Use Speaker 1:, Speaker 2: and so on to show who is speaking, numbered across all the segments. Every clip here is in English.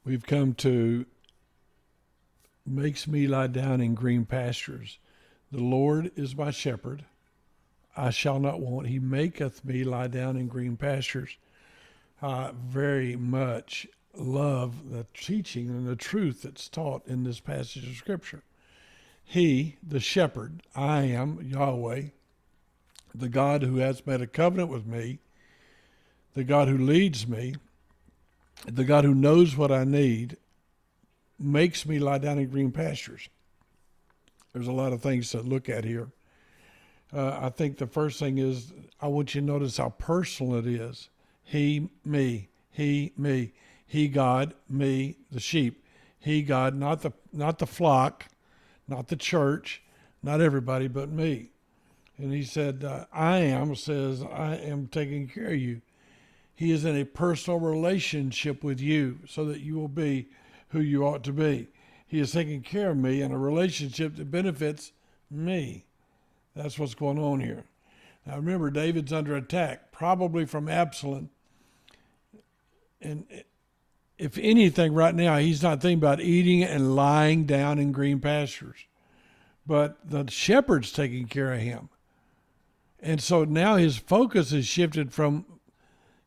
Speaker 1: We've come to makes me lie down in green pastures. The Lord is my shepherd. I shall not want. He maketh me lie down in green pastures. I very much love the teaching and the truth that's taught in this passage of Scripture. He, the shepherd, I am Yahweh, the God who has made a covenant with me, the God who leads me, the God who knows what I need, makes me lie down in green pastures. There's a lot of things to look at here. I think the first thing is I want you to notice how personal it is. He, me. He, me. He, God, me, the sheep. He, God, not the flock, not the church, not everybody, but me. And he said, I am taking care of you. He is in a personal relationship with you so that you will be who you ought to be. He is taking care of me in a relationship that benefits me. That's what's going on here. Now remember, David's under attack, probably from Absalom. And if anything right now, he's not thinking about eating and lying down in green pastures. But the shepherd's taking care of him. And so now his focus is shifted from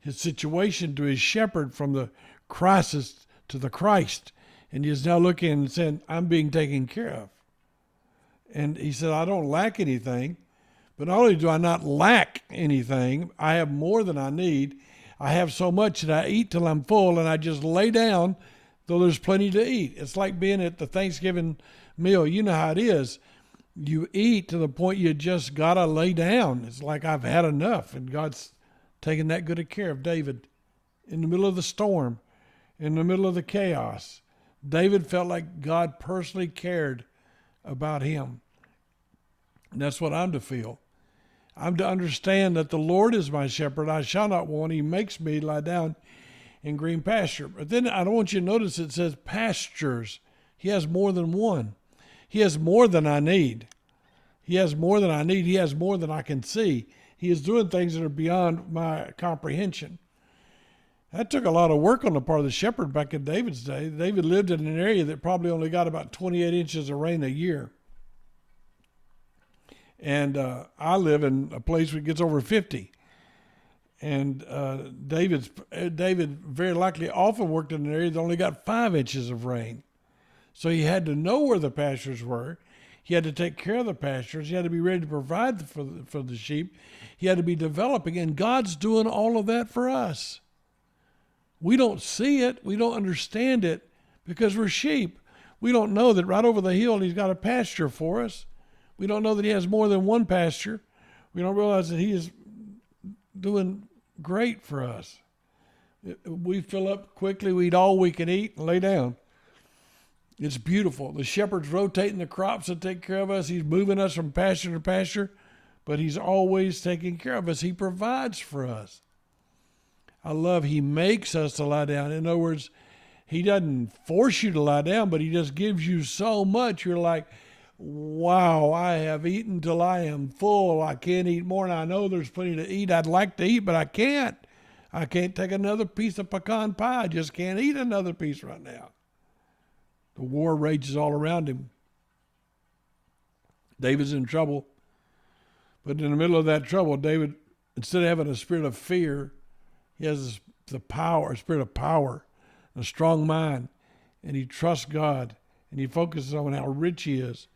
Speaker 1: his situation to his shepherd, from the crisis to the Christ. And he is now looking and saying, I'm being taken care of. And he said, I don't lack anything. But not only do I not lack anything, I have more than I need. I have so much that I eat till I'm full, and I just lay down, though there's plenty to eat. It's like being at the Thanksgiving meal. You know how it is. You eat to the point you just got to lay down. It's like I've had enough. And God's taking that good of care of David in the middle of the storm, in the middle of the chaos. David felt like God personally cared about him. And that's what I'm to feel. I'm to understand that the Lord is my shepherd. I shall not want. He makes me lie down in green pasture. But then I don't want you to notice it says pastures. He has more than one. He has more than I need. He has more than I need. He has more than I can see. He is doing things that are beyond my comprehension. That took a lot of work on the part of the shepherd back in David's day. David lived in an area that probably only got about 28 inches of rain a year. And I live in a place where it gets over 50. And David very likely often worked in an area that only got 5 inches of rain. So he had to know where the pastures were. He had to take care of the pastures. He had to be ready to provide for the sheep. He had to be developing. And God's doing all of that for us. We don't see it. We don't understand it because we're sheep. We don't know that right over the hill he's got a pasture for us. We don't know that he has more than one pasture. We don't realize that he is doing great for us. We fill up quickly. We eat all we can eat and lay down. It's beautiful. The shepherd's rotating the crops to take care of us. He's moving us from pasture to pasture, but he's always taking care of us. He provides for us. I love he makes us to lie down. In other words, he doesn't force you to lie down, but he just gives you so much. You're like, wow, I have eaten till I am full. I can't eat more, and I know there's plenty to eat. I'd like to eat, but I can't. I can't take another piece of pecan pie. I just can't eat another piece right now. The war rages all around him. David's in trouble. But in the middle of that trouble, David, instead of having a spirit of fear, he has the power, a spirit of power, a strong mind, and he trusts God, and he focuses on how rich he is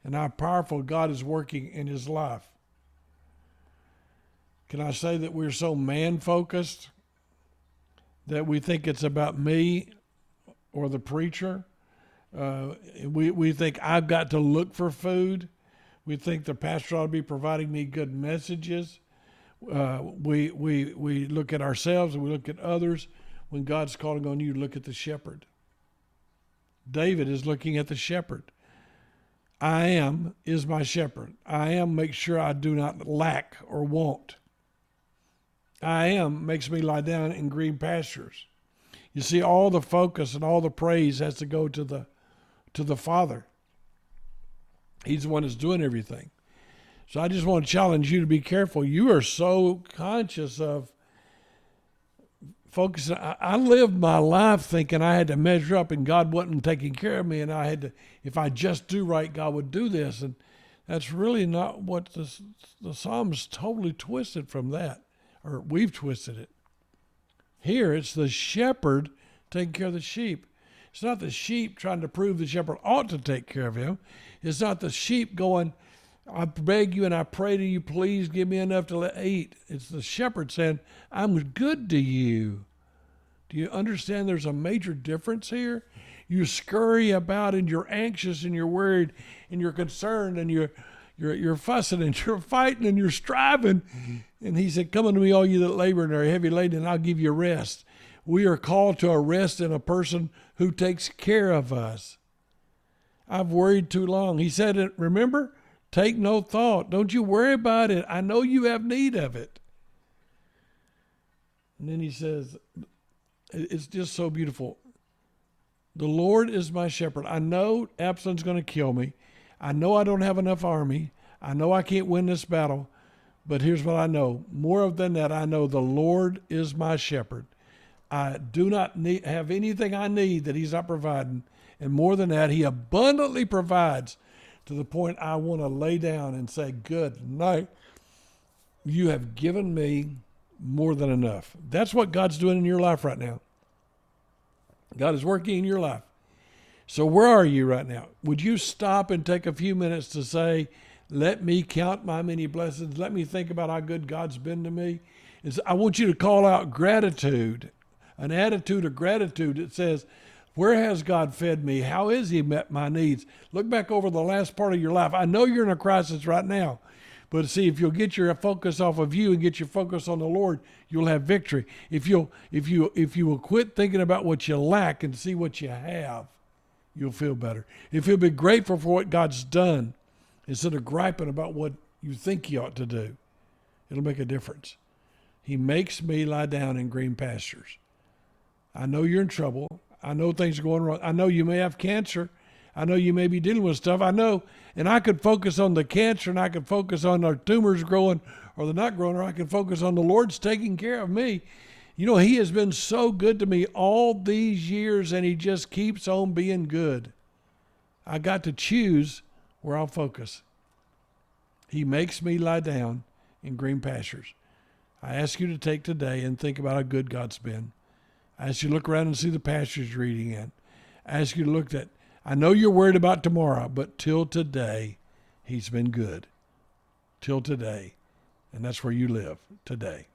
Speaker 1: and how powerful God is working in his life. Can I say that we're so man-focused that we think it's about me or the preacher? We think I've got to look for food. We think the pastor ought to be providing me good messages. We look at ourselves and we look at others. When God's calling on you, look at the shepherd. David is looking at the shepherd. I am is my shepherd. I am makes sure I do not lack or want. I am makes me lie down in green pastures. You see, all the focus and all the praise has to go to the Father. He's the one that's doing everything. So I just want to challenge you to be careful. You are so conscious of Focus. I lived my life thinking I had to measure up and God wasn't taking care of me, and I had to, if I just do right, God would do this. And that's really not what the Psalms totally twisted from that, or we've twisted it. Here it's the shepherd taking care of the sheep. It's not the sheep trying to prove the shepherd ought to take care of him. It's not the sheep going, I beg you and I pray to you, please give me enough to eat. It's the shepherd saying, I'm good to you. Do you understand there's a major difference here? You scurry about and you're anxious and you're worried and you're concerned and you're fussing and you're fighting and you're striving. And he said, come unto me, all you that labor and are heavy laden, and I'll give you rest. We are called to a rest in a person who takes care of us. I've worried too long. He said it, remember? Take no thought. Don't you worry about it. I know you have need of it. And then he says, it's just so beautiful. The Lord is my shepherd. I know Absalom's going to kill me. I know I don't have enough army. I know I can't win this battle. But here's what I know. More than that, I know the Lord is my shepherd. I do not have anything I need that he's not providing. And more than that, he abundantly provides to the point I want to lay down and say, good night. You have given me more than enough. That's what God's doing in your life right now. God is working in your life. So where are you right now? Would you stop and take a few minutes to say, let me count my many blessings. Let me think about how good God's been to me. I want you to call out gratitude, an attitude of gratitude that says, where has God fed me? How has he met my needs? Look back over the last part of your life. I know you're in a crisis right now, but see, if you'll get your focus off of you and get your focus on the Lord, you'll have victory. If you will quit thinking about what you lack and see what you have, you'll feel better. If you'll be grateful for what God's done instead of griping about what you think you ought to do, it'll make a difference. He makes me lie down in green pastures. I know you're in trouble. I know things are going wrong. I know you may have cancer. I know you may be dealing with stuff. I know, and I could focus on the cancer, and I could focus on our tumors growing or they're not growing, or I can focus on the Lord's taking care of me. You know, he has been so good to me all these years, and he just keeps on being good. I got to choose where I'll focus. He makes me lie down in green pastures. I ask you to take today and think about how good God's been. I ask you to look around and see the pastures you're eating in. I ask you to look at, I know you're worried about tomorrow, but till today, he's been good. Till today. And that's where you live today.